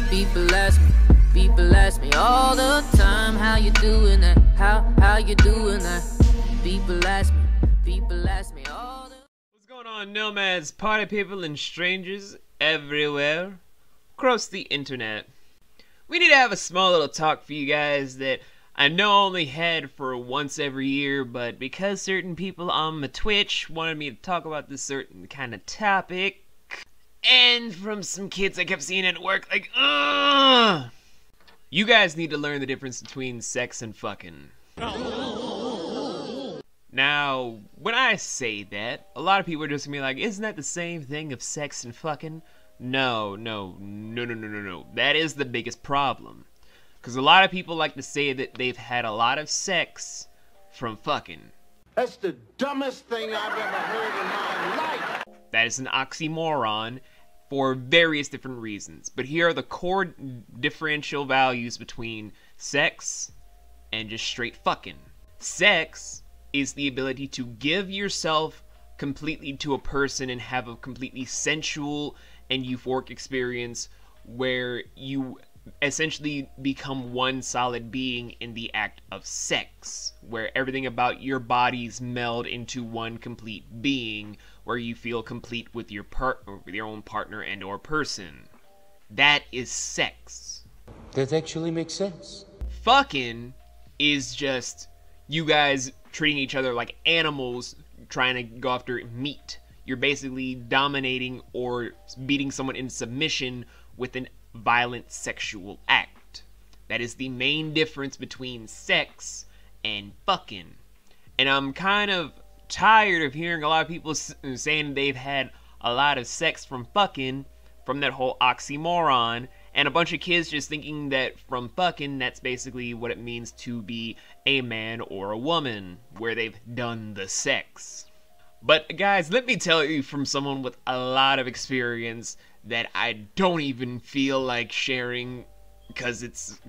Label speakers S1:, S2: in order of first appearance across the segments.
S1: People ask me all the time, how you doing that? How you doing that? People ask me all the.
S2: What's going on, nomads, party people, and strangers everywhere across the internet? We need to have a small little talk for you guys that I know I only had for once every year, but because certain people on my Twitch wanted me to talk about this certain kind of topic, and from some kids I kept seeing at work, like, ugh! You guys need to learn the difference between sex and fucking. Now, when I say that, a lot of people are just gonna be like, isn't that the same thing of sex and fucking? No. That is the biggest problem. Because a lot of people like to say that they've had a lot of sex from fucking.
S3: That's the dumbest thing I've ever heard in my life.
S2: That is an oxymoron for various different reasons. But here are the core differential values between sex and just straight fucking. Sex is the ability to give yourself completely to a person and have a completely sensual and euphoric experience where you essentially become one solid being in the act of sex, where everything about your bodies meld into one complete being, where you feel complete with your own partner and or person. That is sex.
S4: That actually makes sense.
S2: Fucking is just you guys treating each other like animals trying to go after meat. You're basically dominating or beating someone into submission with an violent sexual act. That is the main difference between sex and fucking. And I'm kind of tired of hearing a lot of people saying they've had a lot of sex from fucking, from that whole oxymoron, and a bunch of kids just thinking that from fucking, that's basically what it means to be a man or a woman, where they've done the sex. But guys, let me tell you from someone with a lot of experience that I don't even feel like sharing, because it's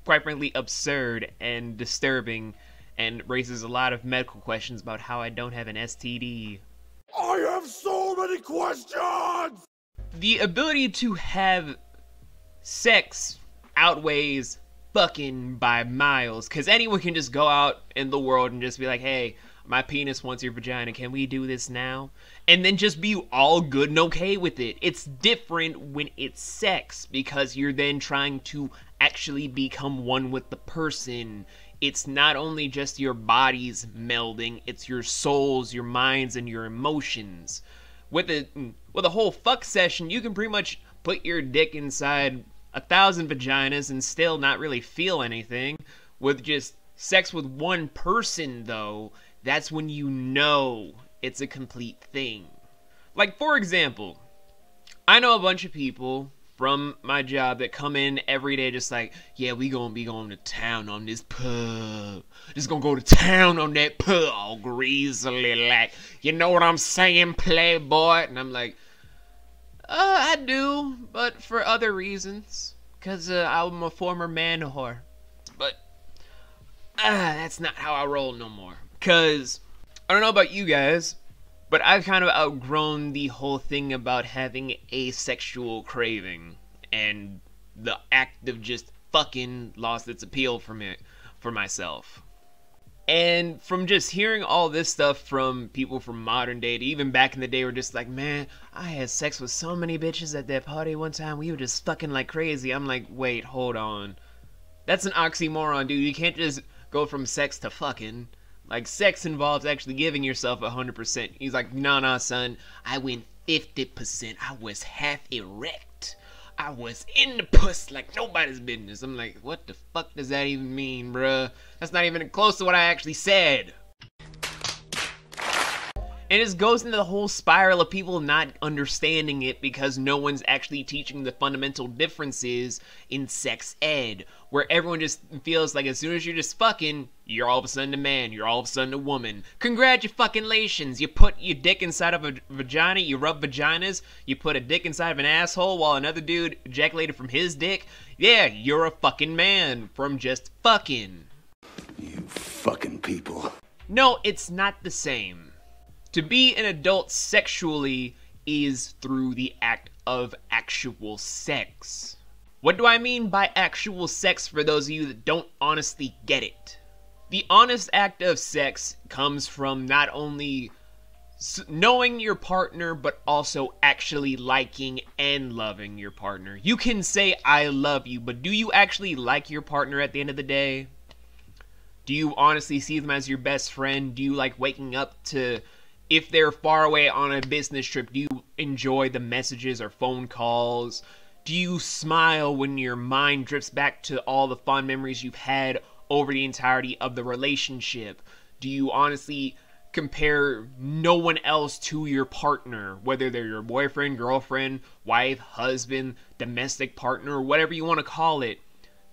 S2: quite frankly absurd and disturbing and raises a lot of medical questions about how I don't have an STD.
S3: I have so many questions!
S2: The ability to have sex outweighs fucking by miles, because anyone can just go out in the world and just be like, hey, my penis wants your vagina, can we do this now? And then just be all good and okay with it. It's different when it's sex, because you're then trying to actually become one with the person. It's not only just your bodies melding, it's your souls, your minds, and your emotions. With a whole fuck session, you can pretty much put your dick inside 1,000 vaginas and still not really feel anything. With just sex with one person, though, that's when you know it's a complete thing. Like, for example, I know a bunch of people from my job that come in every day just like, yeah, we gonna be going to town on this pub. Just gonna go to town on that pub, all greasily, like, you know what I'm saying, playboy? And I'm like, I do, but for other reasons. Because I'm a former man whore. But that's not how I roll no more. Because I don't know about you guys, but I've kind of outgrown the whole thing about having a sexual craving, and the act of just fucking lost its appeal for myself. And from just hearing all this stuff from people from modern day to even back in the day, were just like, man, I had sex with so many bitches at that party one time, we were just fucking like crazy. I'm like, wait, hold on. That's an oxymoron, dude. You can't just go from sex to fucking. Like, sex involves actually giving yourself 100%. He's like, nah, son, I went 50%. I was half erect. I was in the puss like nobody's business. I'm like, what the fuck does that even mean, bruh? That's not even close to what I actually said. And it goes into the whole spiral of people not understanding it because no one's actually teaching the fundamental differences in sex ed, where everyone just feels like as soon as you're just fucking, you're all of a sudden a man, you're all of a sudden a woman. Congratulations, you put your dick inside of a vagina, you rub vaginas, you put a dick inside of an asshole while another dude ejaculated from his dick. Yeah, you're a fucking man from just fucking.
S3: You fucking people.
S2: No, it's not the same. To be an adult sexually is through the act of actual sex. What do I mean by actual sex for those of you that don't honestly get it? The honest act of sex comes from not only knowing your partner, but also actually liking and loving your partner. You can say, I love you, but do you actually like your partner at the end of the day? Do you honestly see them as your best friend? Do you like waking up to, if they're far away on a business trip, do you enjoy the messages or phone calls? Do you smile when your mind drifts back to all the fond memories you've had over the entirety of the relationship? Do you honestly compare no one else to your partner, whether they're your boyfriend, girlfriend, wife, husband, domestic partner, whatever you want to call it?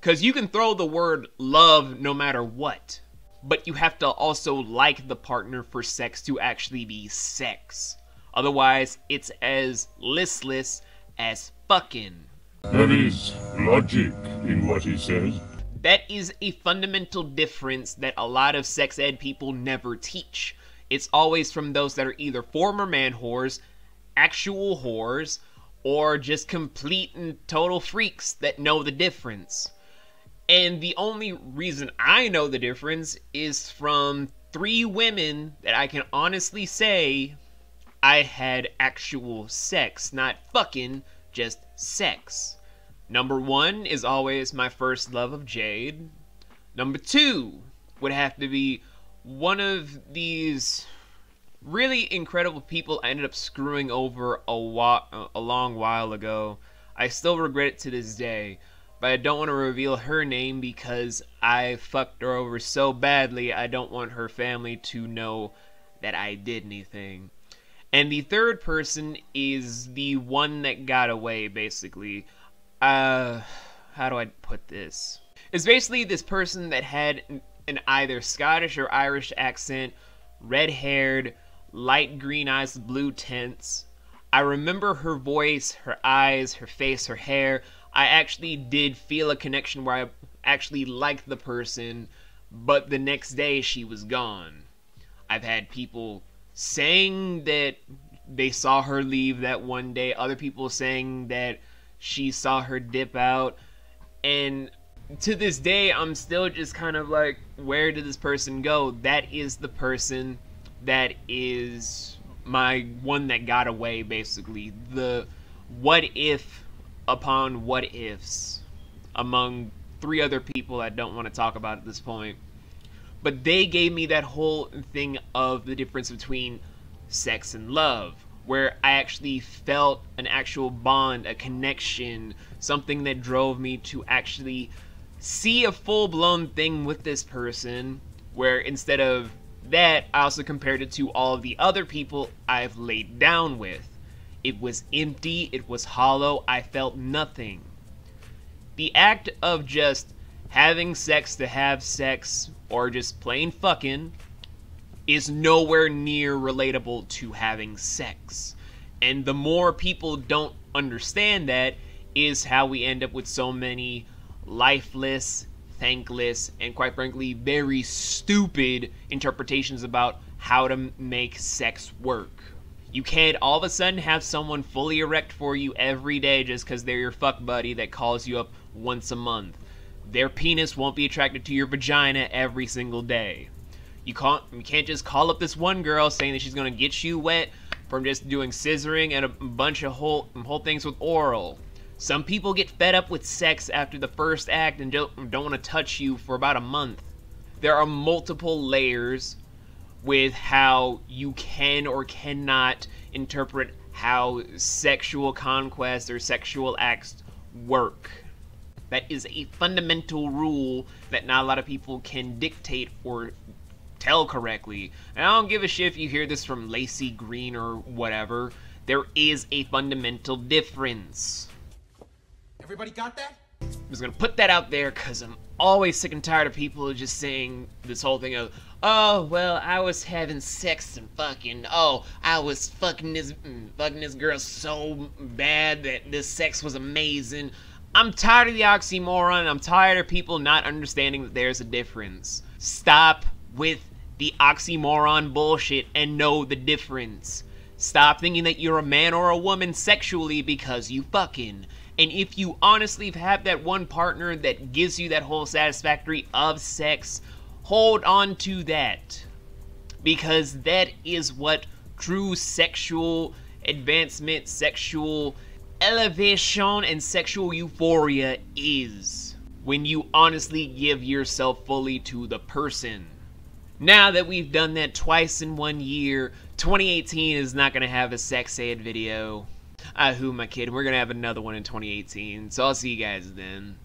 S2: Because you can throw the word love no matter what, but you have to also like the partner for sex to actually be sex. Otherwise, it's as listless as fucking.
S5: There is logic in what he says.
S2: That is a fundamental difference that a lot of sex ed people never teach. It's always from those that are either former man whores, actual whores, or just complete and total freaks that know the difference. And the only reason I know the difference is from 3 women that I can honestly say I had actual sex, not fucking, just sex. Number 1 is always my first love of Jade. Number 2 would have to be one of these really incredible people I ended up screwing over a long while ago. I still regret it to this day, but I don't want to reveal her name because I fucked her over so badly. I don't want her family to know that I did anything. And the third person is the one that got away, basically. How do I put this? It's basically this person that had an either Scottish or Irish accent, red-haired, light green eyes, blue tints. I remember her voice, her eyes, her face, her hair. I actually did feel a connection where I actually liked the person, but the next day she was gone. I've had people saying that they saw her leave that one day, other people saying that she saw her dip out, and to this day I'm still just kind of like, where did this person go? That is the person that is my one that got away, basically. The what if upon what ifs among 3 other people I don't want to talk about at this point. But they gave me that whole thing of the difference between sex and love, where I actually felt an actual bond, a connection, something that drove me to actually see a full-blown thing with this person, where instead of that, I also compared it to all of the other people I've laid down with. It was empty, it was hollow, I felt nothing. The act of just having sex to have sex, or just plain fucking, is nowhere near relatable to having sex. And the more people don't understand that, is how we end up with so many lifeless, thankless, and quite frankly, very stupid interpretations about how to make sex work. You can't all of a sudden have someone fully erect for you every day just because they're your fuck buddy that calls you up once a month. Their penis won't be attracted to your vagina every single day. You can't just call up this one girl saying that she's gonna get you wet from just doing scissoring and a bunch of whole things with oral. Some people get fed up with sex after the first act and don't want to touch you for about a month. There are multiple layers with how you can or cannot interpret how sexual conquest or sexual acts work. That is a fundamental rule that not a lot of people can dictate or tell correctly. And I don't give a shit if you hear this from Lacey Green or whatever. There is a fundamental difference.
S3: Everybody got that?
S2: I'm just gonna put that out there because I'm always sick and tired of people just saying this whole thing of, oh, well, I was having sex and fucking, oh, I was fucking this girl so bad that this sex was amazing. I'm tired of the oxymoron. I'm tired of people not understanding that there's a difference. Stop with the oxymoron bullshit and know the difference. Stop thinking that you're a man or a woman sexually because you fucking, And if you honestly have that one partner that gives you that whole satisfactory of sex, hold on to that. Because that is what true sexual advancement, sexual elevation, and sexual euphoria is. When you honestly give yourself fully to the person. Now that we've done that twice in 1 year, 2018 is not going to have a sex ed video. Who am I kidding? We're going to have another one in 2018. So I'll see you guys then.